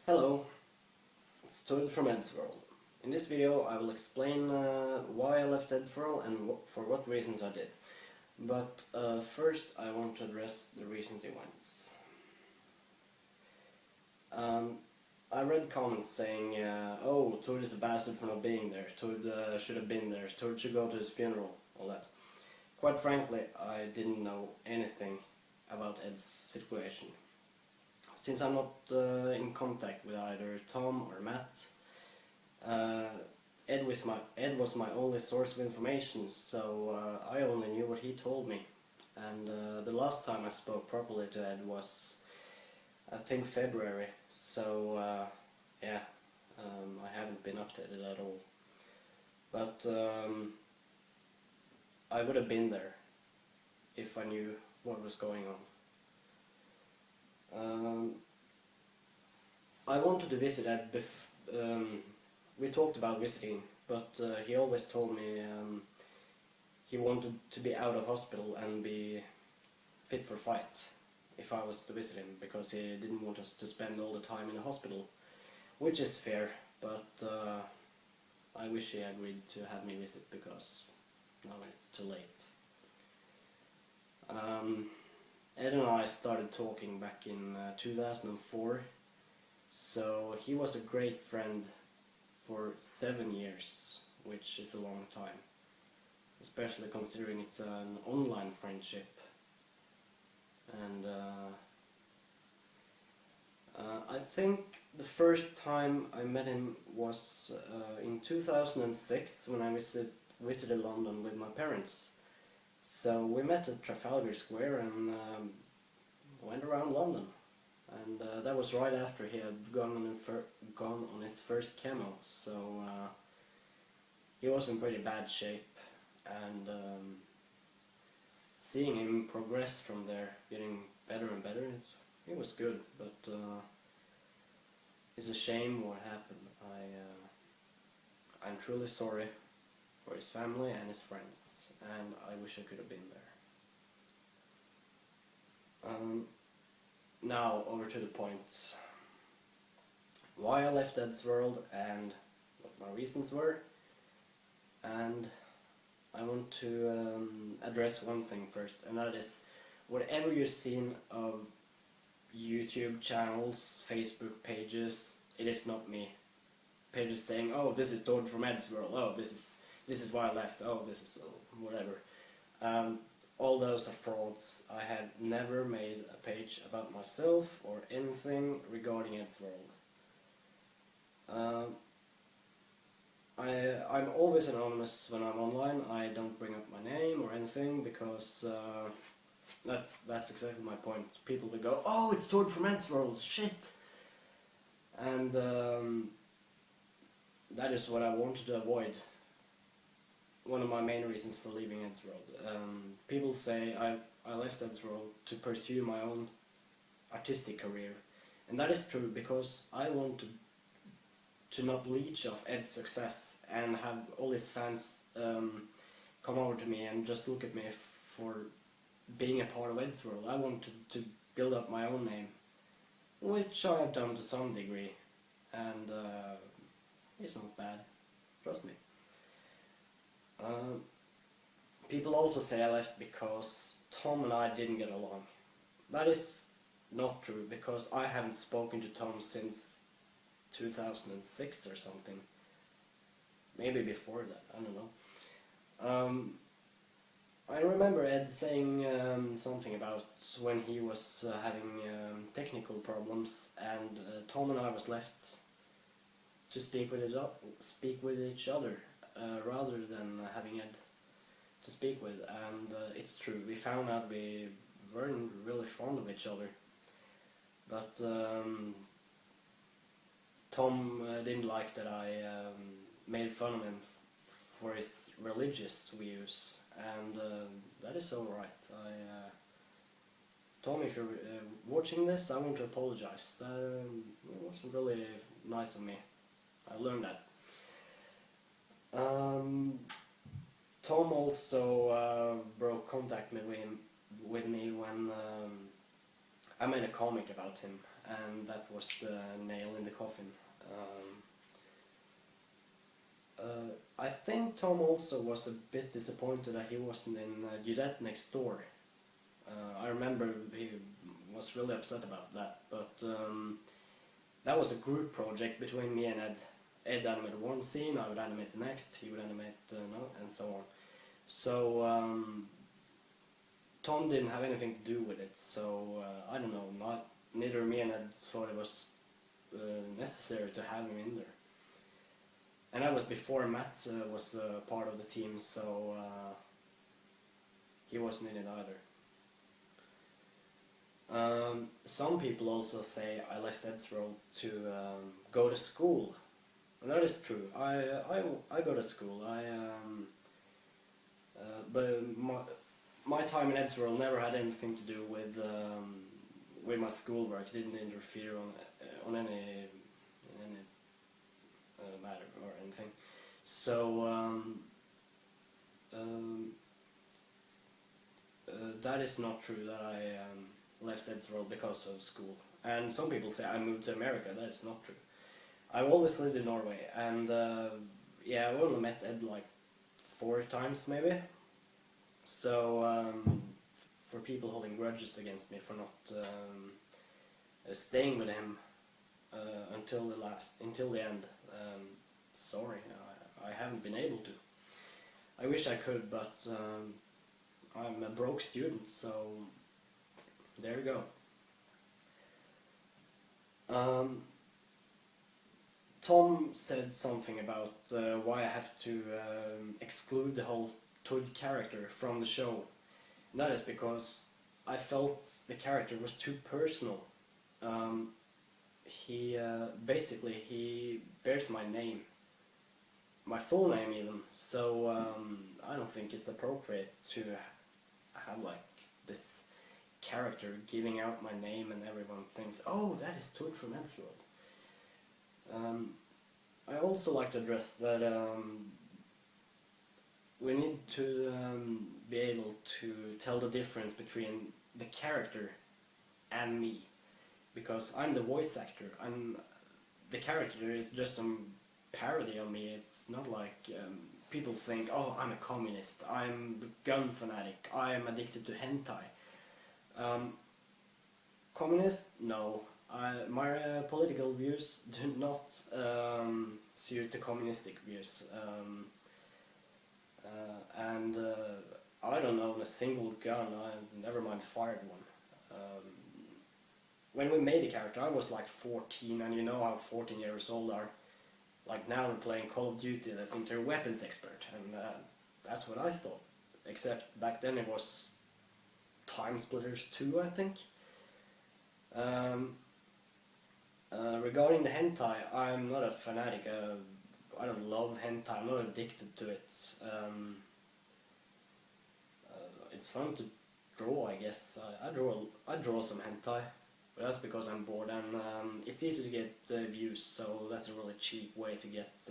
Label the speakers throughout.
Speaker 1: Hello, it's Tords from Eddsworld. In this video I will explain why I left Eddsworld and for what reasons I did. But first I want to address the recent events. I read comments saying, oh, Tord is a bastard for not being there, Tord should have been there, Tord should go to his funeral, all that. Quite frankly, I didn't know anything about Ed's situation. Since I'm not in contact with either Tom or Matt, Ed was my only source of information, so I only knew what he told me. And the last time I spoke properly to Ed was, I think, February, so yeah, I haven't been updated at all. But I would have been there if I knew what was going on. I wanted to visit Ed we talked about visiting, but he always told me he wanted to be out of hospital and be fit for fight if I was to visit him, because he didn't want us to spend all the time in the hospital, which is fair, but I wish he agreed to have me visit, because now it's too late. Ed and I started talking back in 2004, so he was a great friend for 7 years, which is a long time, especially considering it's an online friendship. And I think the first time I met him was in 2006 when I visited London with my parents. So we met at Trafalgar Square and went around London, and that was right after he had gone on his first chemo, so he was in pretty bad shape, and seeing him progress from there, getting better and better, it was good, but it's a shame what happened. I'm truly sorry for his family and his friends, and I wish I could have been there. Now over to the points. Why I left Eddsworld and what my reasons were, and I want to address one thing first, and that is, whatever you've seen of YouTube channels, Facebook pages, it is not me. Pages saying, oh, this is Tord from Eddsworld, oh, this is why I left, oh, this is whatever. All those are frauds. I had never made a page about myself or anything regarding Eddsworld. I'm always anonymous when I'm online. I don't bring up my name or anything, because that's exactly my point. People will go, oh, it's Tord from Eddsworld, shit! And that is what I wanted to avoid. One of my main reasons for leaving Eddsworld. People say I left Eddsworld to pursue my own artistic career, and that is true, because I want to not leech off Ed's success and have all his fans come over to me and just look at me for being a part of Eddsworld. I want to build up my own name, which I have done to some degree, and it's not bad, trust me. People also say I left because Tom and I didn't get along. That is not true, because I haven't spoken to Tom since 2006 or something. Maybe before that, I don't know. I remember Ed saying something about when he was having technical problems, and Tom and I was left to speak with each other rather than having Ed to speak with, and it's true, we found out we weren't really fond of each other, but Tom didn't like that I made fun of him for his religious views, and that is alright. Tom, if you're watching this, I want to apologize. It wasn't really nice of me. I learned that. Tom also broke contact with me when I made a comic about him, and that was the nail in the coffin. I think Tom also was a bit disappointed that he wasn't in Dudet Next Door. I remember he was really upset about that, but that was a group project between me and Ed. Ed animated one scene, I would animate the next, he would animate no, and so on. So Tom didn't have anything to do with it, so I don't know, neither me and Ed thought it was necessary to have him in there. And that was before Matt was part of the team, so he wasn't in it either. Some people also say I left Eddsworld to go to school, and that is true. I go to school. But my time in Eddsworld never had anything to do with my schoolwork. It didn't interfere on any matter or anything. So that is not true that I left Eddsworld because of school. And some people say I moved to America. That is not true. I've always lived in Norway, and yeah, I've only met Ed like 4 times maybe. So for people holding grudges against me for not staying with him until the end, sorry, I haven't been able to. I wish I could, but I'm a broke student, so there you go. Tom said something about why I have to exclude the whole Tord character from the show. And that is because I felt the character was too personal. He bears my name, my full name even, so I don't think it's appropriate to have like this character giving out my name and everyone thinks, oh, that is Tord from Eddsworld. I also like to address that we need to be able to tell the difference between the character and me, because I'm the voice actor, and the character is just some parody of me. It's not like people think, oh, I'm a communist, I'm a gun fanatic, I'm addicted to hentai. Communist? No. My political views do not suit the communistic views. And I don't own a single gun. I've never mind fired one. When we made the character, I was like 14, and you know how 14 years old are. Like now they're playing Call of Duty, they think they're a weapons expert, and that's what I thought. Except back then it was Time Splitters 2, I think. Regarding the hentai, I'm not a fanatic. I don't love hentai. I'm not addicted to it. It's fun to draw, I guess. I draw some hentai, but that's because I'm bored, and it's easy to get views. So that's a really cheap way to get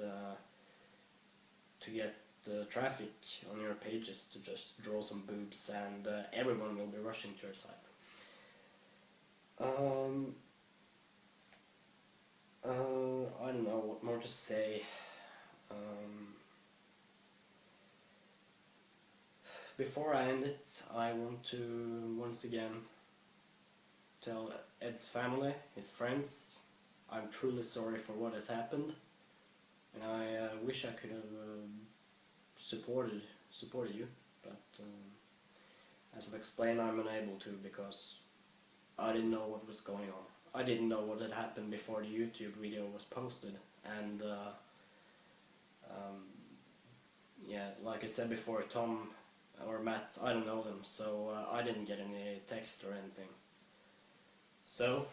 Speaker 1: traffic on your pages, to just draw some boobs, and everyone will be rushing to your site. I don't know what more to say. Before I end it, I want to once again tell Ed's family, his friends, I'm truly sorry for what has happened, and I wish I could have supported you, but as I've explained, I'm unable to, because I didn't know what was going on. I didn't know what had happened before the YouTube video was posted, and yeah, like I said before, Tom or Matt, I don't know them, so I didn't get any text or anything. So